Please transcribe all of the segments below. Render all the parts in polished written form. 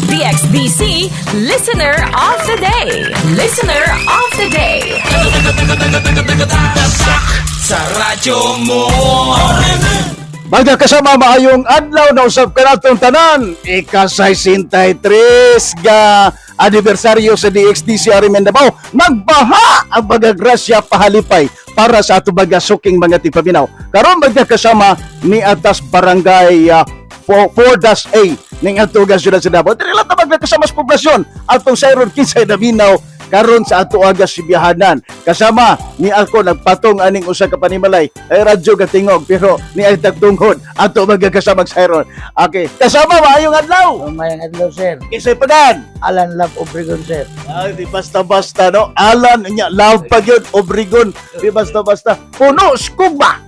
DXDC Listener of the Day. Listener of the Day. Sa radyo mo. Mga kasama, maayong adlaw na usab ka natong tanan. Ika-63 ga anibersaryo sa DXDC Arimen Davao. Nagbaha ang pagagrasya pahalipay para sa ato baga suking mga tigpaminaw. Karon mga kasama ni atas barangay 4-A ning ato ga syudad sa Davao. Dili lang ta magkasama sa poblasyon atong sayron kinsay naminaw karon sa ato aga sibiyahanan. Kasama ni ako nagpatong aning usa ka panimalay ay radyo gatingog pero ni ay tagtungod ato magkasama sayron. Okay, kasama maayong adlaw. Mayang adlaw, sir. Kisay padan. Alan Love Obregon, sir. Ay, di basta-basta, no? Alan, niya, love pa yun, Obregon. Di basta-basta. Puno, scuba!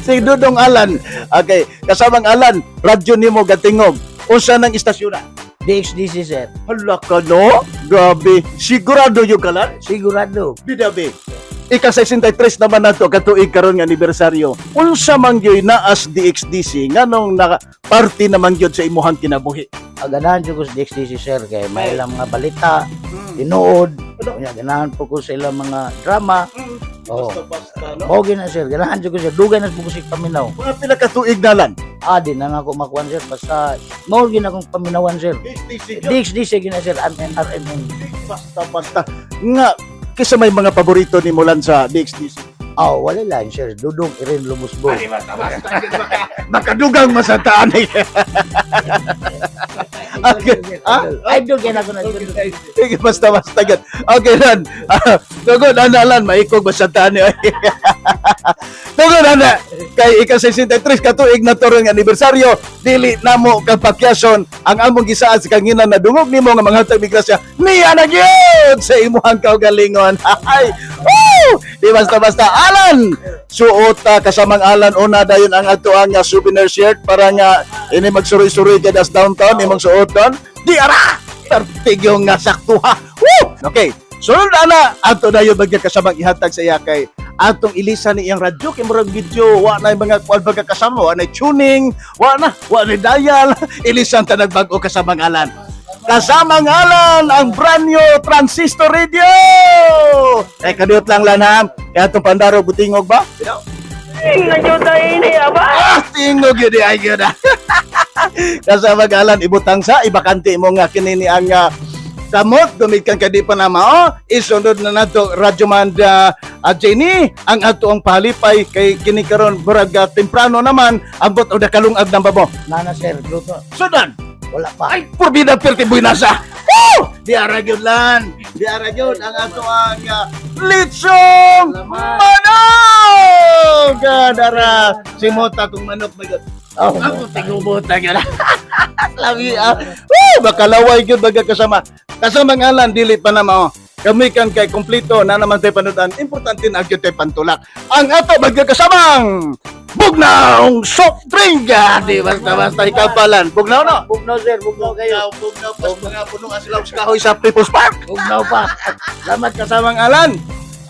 Si Dudong Alan. Okay, kasamang Alan, radyo nimo gatingog. Usa ng istasyon na? DXDC, sir. Hala ka, no? Grabe. Sigurado yung kalan? Sigurado. Bidabi. Ika-63 naman nato katuig karon nga anibersaryo. Unsa man gyud naas DXDC nganong na party naman gyud sa imuhang kinabuhi? Ganahan ko sa DXDC, sir. Kaya may ilang mga balita, tinuod. Ganahan po ko sa ilang mga drama. Oo. Basta-basta, no? Okay na, sir. Ganahan ko, sir. Dugay na po ko sa paminaw. Mga pila katuig nalan? Di na ako makuhan, sir. Basta, mawag akong paminawan, sir. DXDC. DXDC, gina, sir. RMN. Basta-basta. Nga, kisa may mga paborito ni Mulan sa DXDC. Wala lang, sir. Dudong Irin Lumusbo. Makadugang masataan eh. Okay. Idol kaya na ako na. Sige, basta-basta gan. Okay, Lan. Tugod, Lan. Maikog masataan eh. Tugod, Ana. Kay ika-63 katuig na turong anibersaryo, dili namo kapakyason ang among gisaan sa kanginan na dungog nimo nga mga hatag migrasya. Niya na gyud sa imuhang kaugalingon. Ay. Woo! Di basta-basta Alan. Suot kasamang Alan una dayon ang ato ang souvenir shirt para nga ini magsuroy-suroy kada sa downtown imong suoton. Di ara. Pertigyo nga saktuha. Woo! Okay. Sunod ana ato dayon bagya kasamang ihatag sa iya kay atong ilisa ni iyang radyo kay murag video wa na mga kuan baga kasama wa na tuning wa na dial ilisan ta nagbago kasamang Alan. Kasamang Alan ang brand new transistor radio. Kadiyot lang ha. Kaya itong pandaro butingog ba? Nandiyo tayo ini, aba? Tingog yun ay yun. Kasamang Alan ibutang sa ibakante mo nga kinini ang kamot dumit kang kadi pa na mao. Isunod na nato Radyo Manda Jenny ang ato ang palipay kay kini karon burag temprano naman ambot o dakalungag ng babo. Nana, sir. Luto. Sudan. Wala pa. Ay, porbida perti buinasa. Woo! Di aragyod lan. Di aragyod ang ato ang litsong manok. Kadara. Si Mota kong manok. Ako tigubota yun. Labi. Woo! Bakalaway yun baga kasama. Kasama ngalan, dilit pa naman. Kami kang kay kumplito na naman tayo panutan. Importante na agad tayo pantulak. Ang ato baga kasamang Bugnaw soft drink ka. Di basta-basta ikaw palan. Bugnaw no? Bugnaw, sir. Bugnaw kayo. Bugnaw pas mga punong asilaw sa kahoy sa People's Park. Bugnaw pa. Salamat kasamang Alan.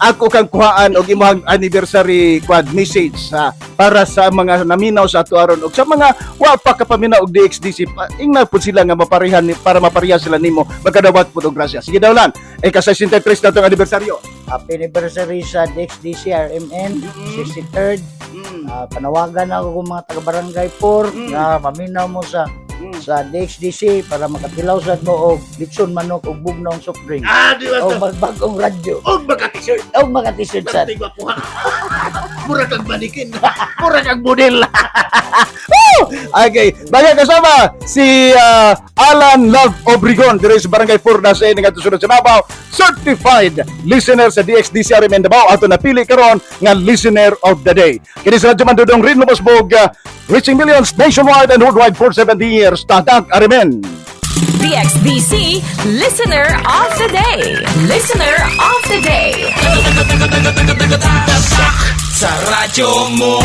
Ako kang kuhaan og imong anniversary quad message para sa mga naminaw sa ato aron og sa mga wa pa kapaminaw og DXDC. Ingna pud sila nga maparihan para maparihan sila nimo. Magkadawat pud og grasya. Sige daw lan. Ka-63 na tong anniversaryo. Happy anniversary sa DXDC RMN 63rd. Panawagan ako kung mga taga-barangay 4 na maminaw mo sa DXDC para makatilaw sa mo og litson manok og bugnaw soft drink. Di ba? O magbagong radyo. Og magka-t-shirt. O mga t-shirt sa. Mura kang balikin. Mura kang model. Okay, bagay kasama si Alan Love Obregon diri sa Barangay 4 na sa nga susunod sa Davao, certified listener sa DXDC Arimen Davao ato napili karon nga listener of the day. Kini sa Radyo Mandudong Rin Lumusbog, reaching millions nationwide and worldwide for 70 years. Tatak Arimen. DXDC Listener of the Day. Listener of the Day. Sa radyo mo.